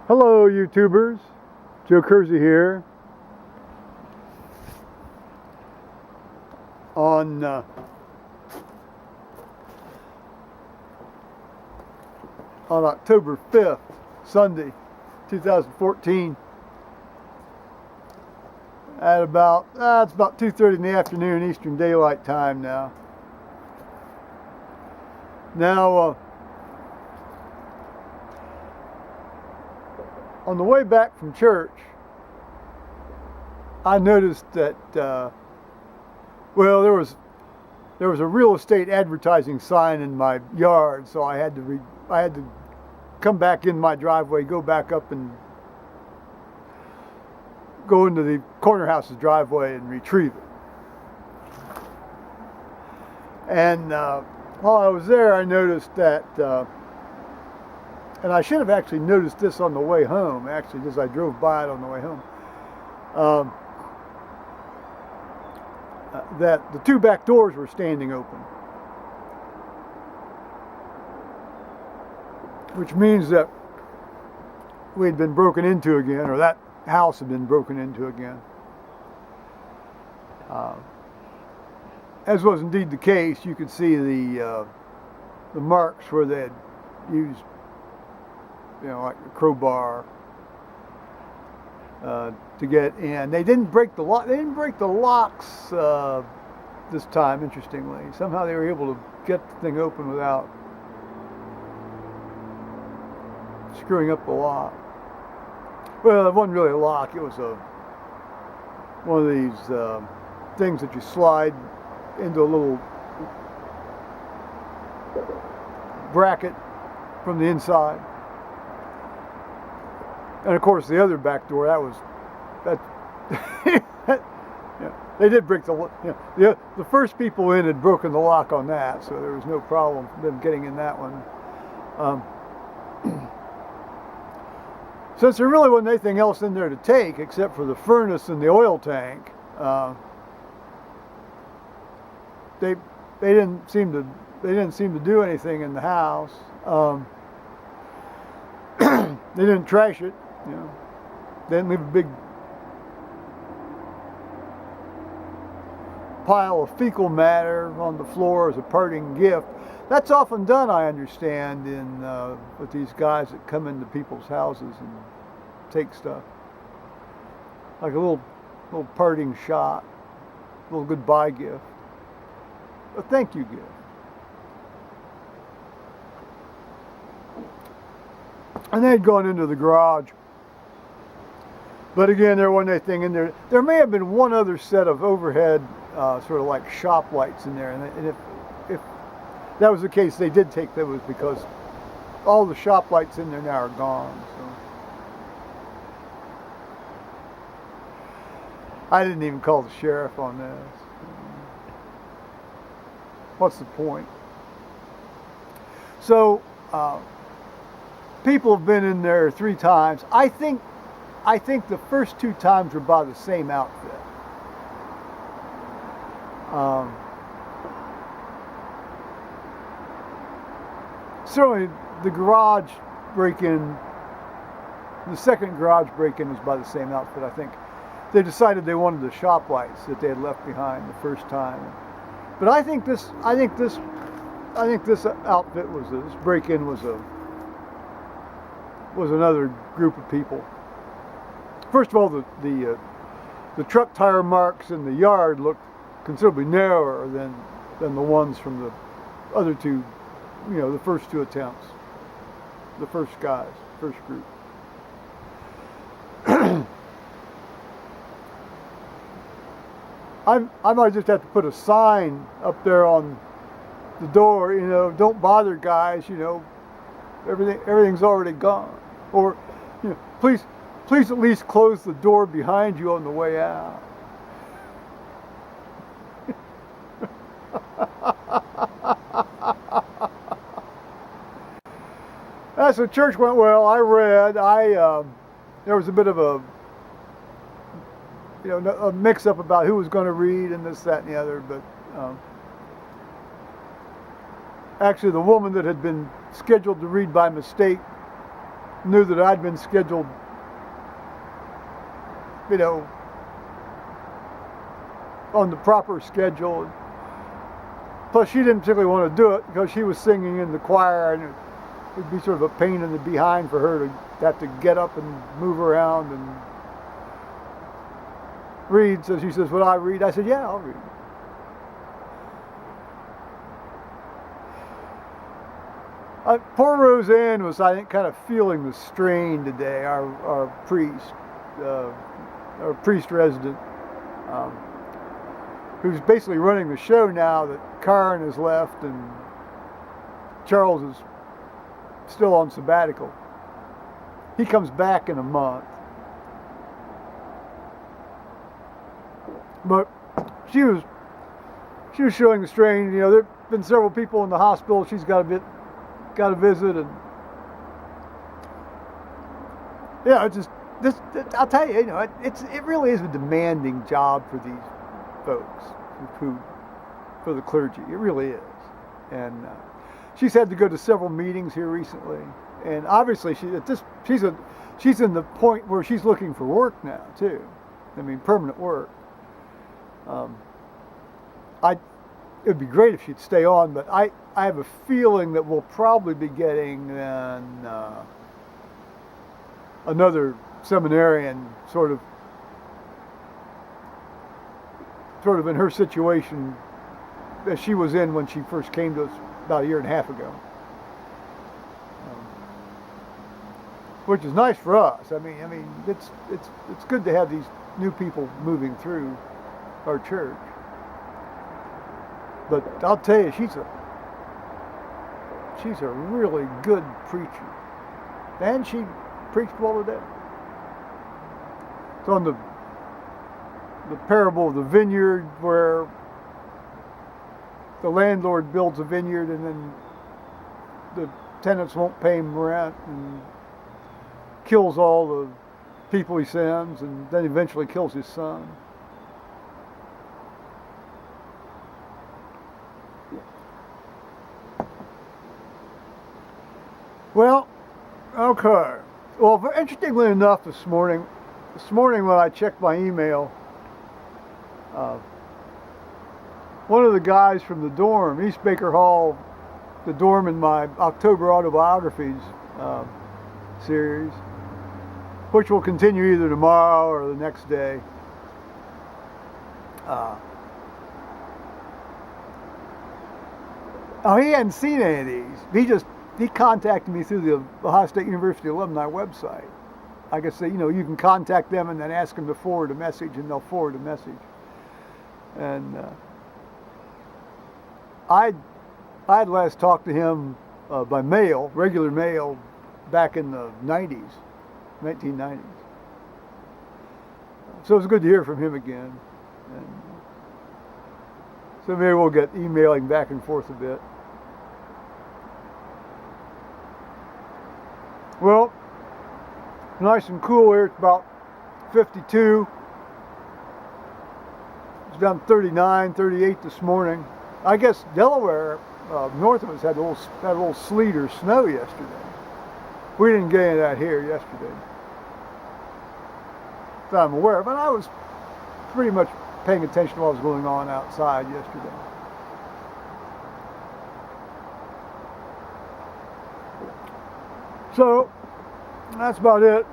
Hello YouTubers, Joe Kersey here. On October 5th, Sunday, 2014, at it's about 2:30 in the afternoon Eastern Daylight Time now. On the way back from church, I noticed that there was a real estate advertising sign in my yard, so I had to come back in my driveway, go back up and go into the corner house's driveway and retrieve it. And while I was there, I noticed that, and I should have actually noticed this on the way home, actually, as I drove by it on the way home, that the two back doors were standing open. Which means that we had been broken into again, or that house had been broken into again. As was indeed the case, you could see the marks where they had used, like a crowbar to get in. They didn't break the lock. They didn't break the locks this time. Interestingly, somehow they were able to get the thing open without screwing up the lock. Well, it wasn't really a lock. It was one of these things that you slide into a little bracket from the inside. And of course, the other back door, they did break the first people in had broken the lock on that, so there was no problem them getting in that one. Since there really wasn't anything else in there to take except for the furnace and the oil tank, they didn't seem to do anything in the house. They didn't trash it, They didn't leave a big pile of fecal matter on the floor as a parting gift. That's often done, I understand, with these guys that come into people's houses and take stuff, like a little parting shot, a little goodbye gift, a thank you gift. And they'd gone into the garage. But again, there wasn't anything in there. There may have been one other set of overhead, sort of like shop lights in there. And if that was the case, they did take those because all the shop lights in there now are gone. So I didn't even call the sheriff on this. What's the point? So, people have been in there 3 times. I think the first 2 times were by the same outfit. Certainly the garage break-in, the second garage break-in was by the same outfit, I think. They decided they wanted the shop lights that they had left behind the first time. But I think this outfit this break-in was another group of people. First of all, the truck tire marks in the yard looked considerably narrower than the ones from the other two, the first 2 attempts, the first group. I might just have to put a sign up there on the door, don't bother, guys, everything's already gone. Or, please at least close the door behind you on the way out. So church went well. I read. There was a bit of a mix-up about who was going to read and this, that, and the other. But actually, the woman that had been scheduled to read by mistake knew that I'd been scheduled, you know, on the proper schedule. Plus, she didn't particularly want to do it because she was singing in the choir, and it would be sort of a pain in the behind for her to have to get up and move around and read. So she says, "Will I read?" I said, "Yeah, I'll read." Poor Roseanne was, I think, kind of feeling the strain today. Our priest resident, who's basically running the show now that Karen has left and Charles is still on sabbatical. He comes back in a month. But she was showing the strain. You know, there've been several people in the hospital she's got to visit, and yeah, it's just this. I'll tell you, you know, it really is a demanding job for these folks for the clergy. It really is, and she's had to go to several meetings here recently, and obviously she's in the point where she's looking for work now too. I mean, permanent work. It would be great if she'd stay on, but I have a feeling that we'll probably be getting another seminarian sort of in her situation that she was in when she first came to us about a year and a half ago, which is nice for us. I mean, it's good to have these new people moving through our church. But I'll tell you, she's a really good preacher, and she preached well today. It's on the parable of the vineyard, where the landlord builds a vineyard and then the tenants won't pay him rent and kills all the people he sends, and then eventually kills his son. Well, okay. Well, interestingly enough, this morning when I checked my email, one of the guys from the dorm, East Baker Hall, the dorm in my October autobiographies series, which will continue either tomorrow or the next day, he hadn't seen any of these. He contacted me through the Ohio State University alumni website. I guess you can contact them and then ask them to forward a message, and they'll forward a message. And I had last talked to him by mail, regular mail, back in the 1990s. So it was good to hear from him again. And so maybe we'll get emailing back and forth a bit. Well, nice and cool here. It's about 52. It's down 39, 38 this morning. I guess Delaware, north of us, had a little sleet or snow yesterday. We didn't get any of that here yesterday, that I'm aware of. But I was pretty much paying attention to what was going on outside yesterday. So, that's about it.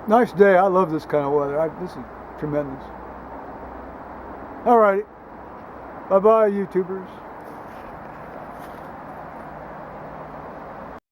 Nice day. I love this kind of weather. This is tremendous. Alrighty. Bye-bye, YouTubers.